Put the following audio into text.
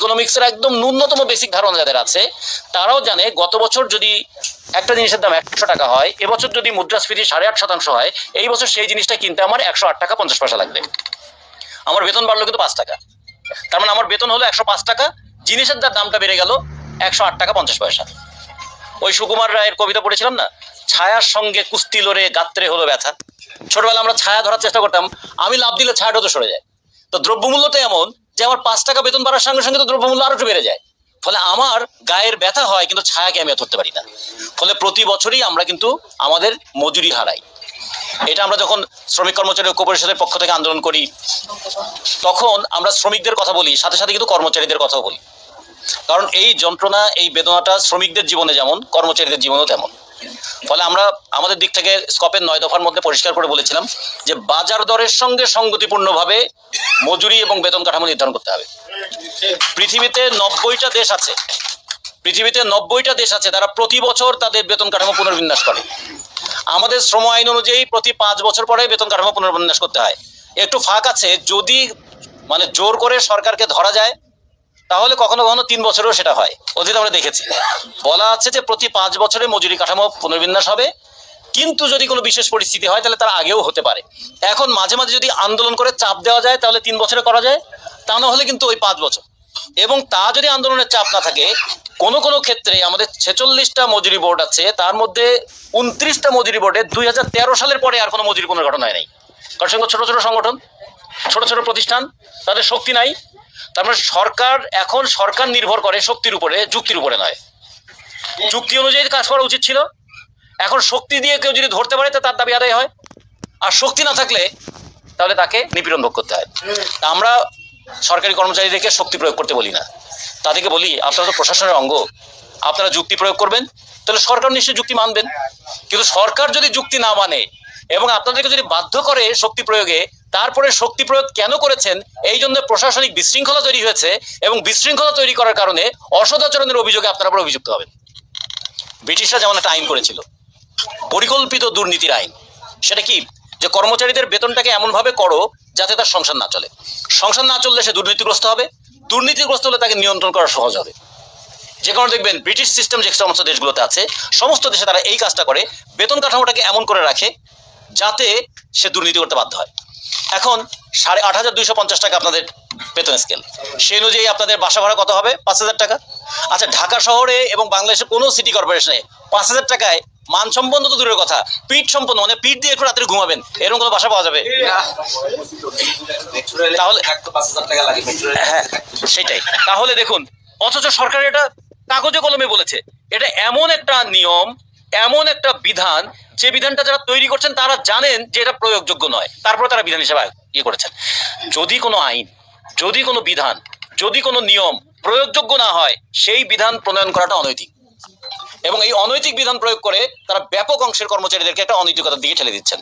ইকোনমিক্সের একদম ন্যূনতম বেসিক ধারণা যাদের আছে তারাও জানে গত বছর যদি একটা জিনিসের দাম 100 টাকা হয়, এবছর যদি মুদ্রাস্ফীতি 8.5% হয়, এই বছর সেই জিনিসটা কিনতে আমার 108 টাকা 50 পয়সা লাগবে। আমার বেতন বাড়লো কিন্তু 5 টাকা, তার মানে আমার বেতন হলো 105 টাকা, জিনিসের দামটা বেড়ে গেল 108 টাকা 50 পয়সা। ওই সুকুমার রায়ের কবিতা পড়েছিলাম না, ছায়ার সঙ্গে কুস্তি লড়ে গাত্রে হলো ব্যথা। ছোটবেলা আমরা ছায়া ধরার চেষ্টা করতাম, আমি লাভ দিলে ছায়াটা তো সরে যায়। তো দ্রব্যমূল্যটা এমন যে আমার 5 টাকা বেতন বাড়ার সঙ্গে সঙ্গে তো দ্রব্যমূল্য আরো একটু বেড়ে যায়, ফলে আমার গায়ের ব্যথা হয় কিন্তু ছায়াকে আমি ধরতে পারি না। ফলে প্রতি বছরই আমরা কিন্তু আমাদের মজুরি হারাই। এটা আমরা যখন শ্রমিক কর্মচারী ঐক্য পরিষদের পক্ষ থেকে আন্দোলন করি তখন আমরা শ্রমিকদের কথা বলি, সাথে সাথে কিন্তু কর্মচারীদের কথাও বলি, কারণ এই যন্ত্রণা এই বেদনাটা শ্রমিকদের জীবনে যেমন কর্মচারীদের জীবনেও তেমন। ফলে আমরা আমাদের দিক থেকে স্কপের 9 দফার মধ্যে পরিষ্কার করে বলেছিলাম যে বাজার দরের সঙ্গে সঙ্গতিপূর্ণভাবে মজুরি এবং বেতন কাঠামো নির্ধারণ করতে হবে। পৃথিবীতে 90টা দেশ আছে তারা প্রতি বছর তাদের বেতন কাঠামো পুনর্বিন্যাস করে। আমাদের শ্রম আইন অনুযায়ী প্রতি 5 বছর পরে বেতন কাঠামো পুনর্বিন্যাস করতে হয়। একটু ফাঁক আছে, যদি মানে জোর করে সরকারকে ধরা যায় তাহলে কখনো কখনো 3 বছরেও সেটা হয়, অতীতে আমরা দেখেছি। বলা আছে যে প্রতি 5 বছরে মজুরি কাঠামো পুনর্বিন্যাস হবে, কিন্তু যদি কোনো বিশেষ পরিস্থিতি হয় তাহলে তার আগেও হতে পারে। এখন মাঝে মাঝে যদি আন্দোলন করে চাপ দেওয়া যায় তাহলে 3 বছরে করা যায়, তা না হলে কিন্তু ওই 5 বছর। এবং তা যদি আন্দোলনের চাপ না থাকে, কোনো কোনো ক্ষেত্রে আমাদের 46টা মজুরি বোর্ড আছে, তার মধ্যে 29টা মজুরি বোর্ডে 2013 সালের পরে আর কোনো মজুরি পুনর্গঠন হয় নাই। কারণ সঙ্গে ছোট ছোট সংগঠন, ছোট ছোট প্রতিষ্ঠান, তাদের শক্তি নাই। তারপরে সরকার নির্ভর করে শক্তির উপরে, যুক্তির উপরে নয়। যুক্তি অনুযায়ী কাজ করা উচিত ছিল। এখন শক্তি দিয়ে কেউ যদি ধরতে পারে তার দাবি আদায় হয়, আর শক্তি না থাকলে তাহলে তাকে নিপীড়ন ভোগ করতে হয়। আমরা সরকারি কর্মচারীদেরকে শক্তি প্রয়োগ করতে বলি না, তাদেরকে বলি আপনারা তো প্রশাসনের অঙ্গ, আপনারা যুক্তি প্রয়োগ করবেন, তাহলে সরকার নিশ্চয়ই যুক্তি মানবেন। কিন্তু সরকার যদি যুক্তি না মানে এবং আপনাদেরকে যদি বাধ্য করে শক্তি প্রয়োগে, তারপরে শক্তি প্রয়োগ কেন করেছেন এই জন্য প্রশাসনিক বিশৃঙ্খলা তৈরি হয়েছে, এবং বিশৃঙ্খলা তৈরি করার কারণে অসদাচরণের অভিযোগে আপনারা আবার অভিযুক্ত হবেন। ব্রিটিশরা যেমন একটা আইন করেছিল, পরিকল্পিত দুর্নীতির আইন। সেটা কি, যে কর্মচারীদের বেতনটাকে এমনভাবে করো যাতে তার সংসার না চলে, সংসার না চললে সে দুর্নীতিগ্রস্ত হবে, দুর্নীতিগ্রস্ত হলে তাকে নিয়ন্ত্রণ করা সহজ হবে। যে কারণে দেখবেন ব্রিটিশ সিস্টেম যে সমস্ত দেশগুলোতে আছে, সমস্ত দেশে তারা এই কাজটা করে, বেতন কাঠামোটাকে এমন করে রাখে যাতে সে দুর্নীতি করতে বাধ্য হয়। এখন 8,250 টাকা আপনাদের বেতন স্কেল, সেই অনুযায়ী আপনাদের বাসা ভাড়া কত হবে? 5,000 টাকা। আচ্ছা, ঢাকা শহরে এবং বাংলাদেশের কোনো সিটি কর্পোরেশনে 5,000 টাকায় মানসম্পন্ন তো দূরের কথা, পিঠ সম্পন্ন, মানে পিঠ দিয়ে একটু রাত্রে ঘুমাবেন এরকম কোনো বাসা পাওয়া যাবে? তাহলে হ্যাঁ, সেটাই। তাহলে দেখুন, অথচ সরকার এটা কাগজে কলমে বলেছে, এটা এমন একটা নিয়ম, এমন একটা বিধান, যে বিধানটা যারা তৈরি করছেন তারা জানেন যে এটা প্রয়োগযোগ্য নয়, তারপরে তারা বিধান হিসেবে করেছেন। যদি কোনো আইন, যদি কোনো বিধান, যদি কোনো নিয়ম প্রয়োগযোগ্য না হয়, সেই বিধান প্রণয়ন করাটা অনৈতিক, এবং এই অনৈতিক বিধান প্রয়োগ করে তারা ব্যাপক অংশের কর্মচারীদেরকে একটা অনৈতিকতার দিকে ঠেলে দিচ্ছেন।